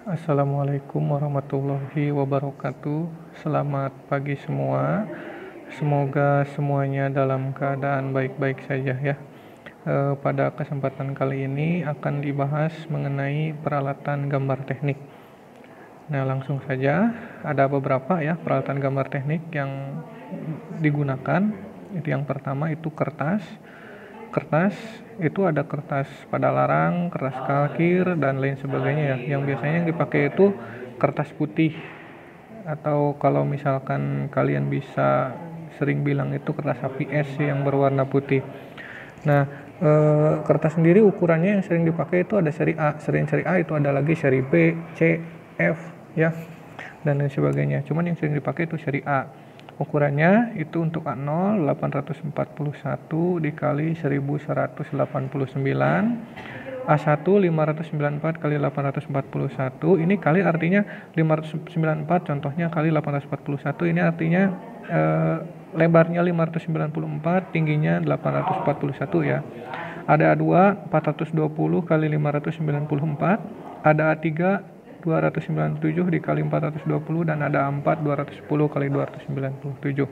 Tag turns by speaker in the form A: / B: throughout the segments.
A: Assalamualaikum warahmatullahi wabarakatuh. Selamat pagi semua. Semoga semuanya dalam keadaan baik-baik saja ya. Pada kesempatan kali ini akan dibahas mengenai peralatan gambar teknik. Nah, langsung saja ada beberapa ya peralatan gambar teknik yang digunakan. Itu yang pertama itu kertas. Kertas itu ada kertas pada larang, kertas kalkir, dan lain sebagainya ya. Yang biasanya yang dipakai itu kertas putih, atau kalau misalkan kalian bisa sering bilang itu kertas HPS yang berwarna putih. Nah, kertas sendiri ukurannya yang sering dipakai itu ada seri A. Seri A itu ada lagi seri B, C, F ya, dan lain sebagainya. Cuman yang sering dipakai itu seri A. Ukurannya itu untuk A0 841 dikali 1189, A1 594 kali 841. Ini kali artinya 594, contohnya kali 841. Ini artinya lebarnya 594, tingginya 841 ya. Ada A2 420 kali 594, ada A3 297 dikali 420, dan ada A4 210 kali 297.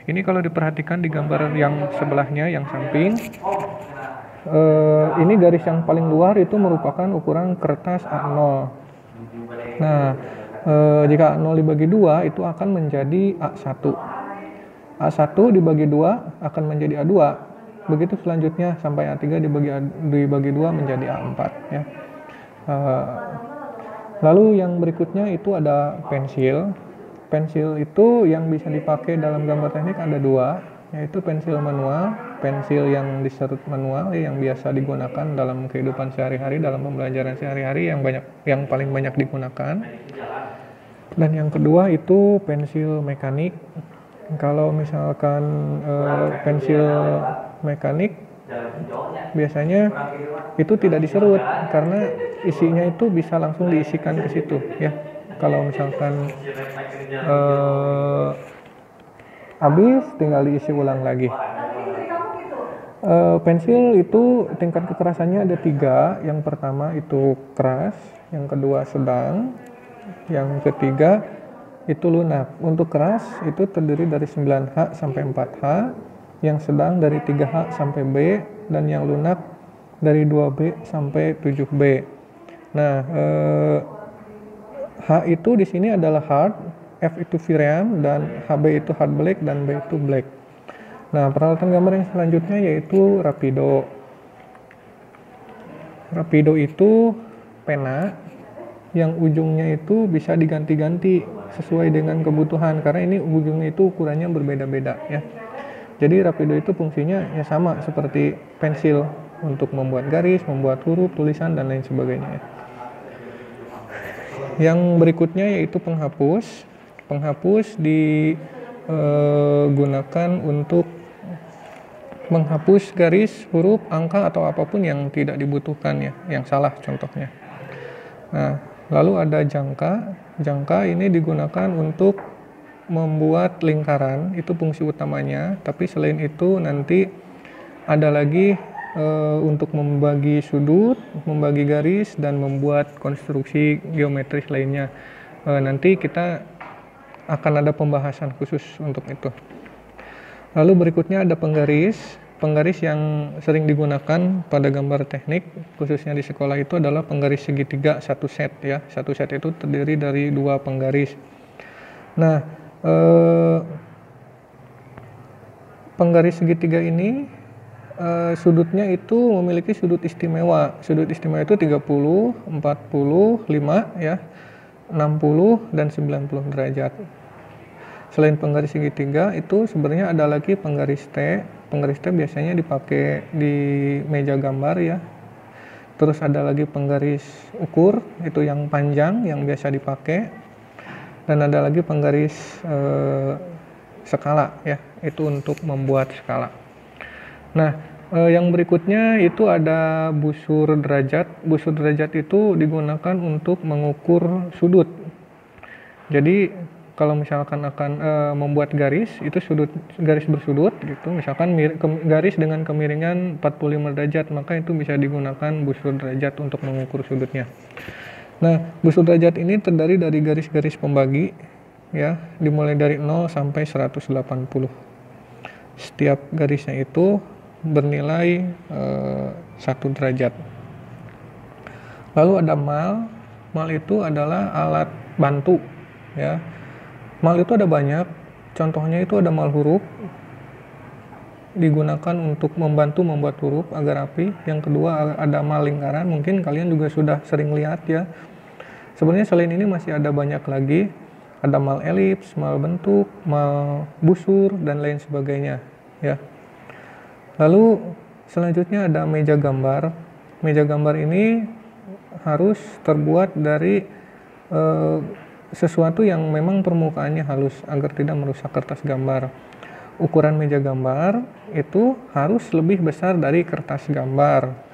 A: Ini kalau diperhatikan di gambar yang sebelahnya, yang samping, ini garis yang paling luar itu merupakan ukuran kertas A0. Nah, jika A0 dibagi 2 itu akan menjadi A1. A1 dibagi 2 akan menjadi A2. Begitu selanjutnya sampai A3 dibagi 2 menjadi A4 ya. Lalu yang berikutnya itu ada pensil. Pensil itu yang bisa dipakai dalam gambar teknik ada dua, yaitu pensil manual, pensil yang diserut manual yang biasa digunakan dalam kehidupan sehari-hari, dalam pembelajaran sehari-hari yang paling banyak digunakan. Dan yang kedua itu pensil mekanik. Kalau misalkan pensil mekanik biasanya itu tidak diserut karena isinya itu bisa langsung diisikan ke situ ya. Kalau misalkan habis tinggal diisi ulang lagi. Pensil itu tingkat kekerasannya ada 3. Yang pertama itu keras, yang kedua sedang, yang ketiga itu lunak. Untuk keras itu terdiri dari 9H sampai 4H, yang sedang dari 3H sampai B, dan yang lunak dari 2B sampai 7B. Nah, H itu di sini adalah hard, F itu VRAM, dan HB itu hard black, dan B itu black. Nah, peralatan gambar yang selanjutnya yaitu rapido. Rapido itu pena yang ujungnya itu bisa diganti-ganti sesuai dengan kebutuhan, karena ini ujungnya itu ukurannya berbeda-beda ya. Jadi rapido itu fungsinya ya sama seperti pensil untuk membuat garis, membuat huruf, tulisan, dan lain sebagainya. Yang berikutnya yaitu penghapus. Penghapus digunakan untuk menghapus garis, huruf, angka, atau apapun yang tidak dibutuhkan ya, yang salah contohnya. Nah, lalu ada jangka. Jangka ini digunakan untuk membuat lingkaran, itu fungsi utamanya. Tapi selain itu nanti ada lagi untuk membagi sudut, membagi garis, dan membuat konstruksi geometris lainnya. Nanti kita akan ada pembahasan khusus untuk itu. Lalu berikutnya ada penggaris. Penggaris yang sering digunakan pada gambar teknik, khususnya di sekolah, itu adalah penggaris segitiga satu set ya. Satu set itu terdiri dari 2 penggaris. Nah, penggaris segitiga ini sudutnya itu memiliki sudut istimewa. Sudut istimewa itu 30, 40, 5 ya, 60, dan 90 derajat. Selain penggaris segitiga itu sebenarnya ada lagi penggaris T. Penggaris T biasanya dipakai di meja gambar ya. Terus ada lagi penggaris ukur, itu yang panjang yang biasa dipakai. Dan ada lagi penggaris skala ya, itu untuk membuat skala. Nah, yang berikutnya itu ada busur derajat. Busur derajat itu digunakan untuk mengukur sudut. Jadi kalau misalkan akan membuat garis, itu garis bersudut gitu. Misalkan garis dengan kemiringan 45 derajat, maka itu bisa digunakan busur derajat untuk mengukur sudutnya. Nah, busur derajat ini terdiri dari garis-garis pembagi ya, dimulai dari 0 sampai 180. Setiap garisnya itu bernilai 1 derajat. Lalu ada mal. Mal itu adalah alat bantu ya. Mal itu ada banyak. Contohnya itu ada mal huruf, digunakan untuk membantu membuat huruf agar rapi. Yang kedua ada mal lingkaran, mungkin kalian juga sudah sering lihat ya. Sebenarnya selain ini masih ada banyak lagi, ada mal elips, mal bentuk, mal busur, dan lain sebagainya ya. Lalu selanjutnya ada meja gambar. Meja gambar ini harus terbuat dari sesuatu yang memang permukaannya halus agar tidak merusak kertas gambar. Ukuran meja gambar itu harus lebih besar dari kertas gambar.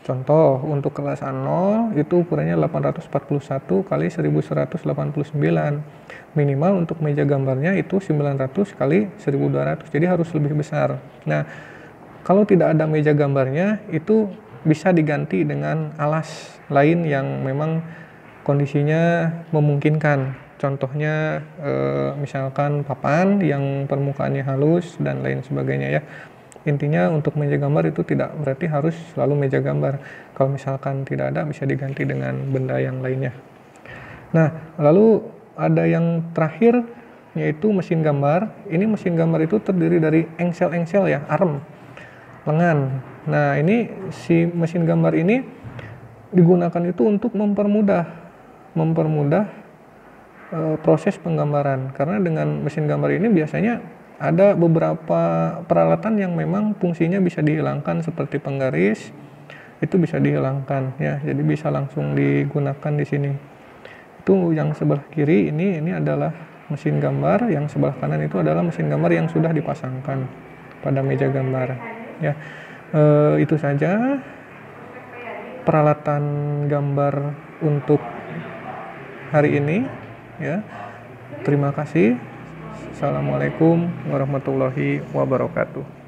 A: Contoh, untuk kelas A0 itu ukurannya 841 kali 1189. Minimal untuk meja gambarnya itu 900 kali 1200. Jadi harus lebih besar. Nah, kalau tidak ada meja gambarnya itu bisa diganti dengan alas lain yang memang kondisinya memungkinkan. Contohnya misalkan papan yang permukaannya halus dan lain sebagainya ya. Intinya untuk meja gambar itu tidak berarti harus selalu meja gambar. Kalau misalkan tidak ada, bisa diganti dengan benda yang lainnya. Nah, lalu ada yang terakhir yaitu mesin gambar. Ini mesin gambar itu terdiri dari engsel-engsel ya, arm, lengan. Nah, ini si mesin gambar ini digunakan itu untuk mempermudah proses penggambaran. Karena dengan mesin gambar ini biasanya ada beberapa peralatan yang memang fungsinya bisa dihilangkan seperti penggaris, itu bisa dihilangkan ya, jadi bisa langsung digunakan di sini. Itu yang sebelah kiri ini adalah mesin gambar, yang sebelah kanan itu adalah mesin gambar yang sudah dipasangkan pada meja gambar ya. Itu saja peralatan gambar untuk hari ini ya. Terima kasih. Assalamualaikum warahmatullahi wabarakatuh.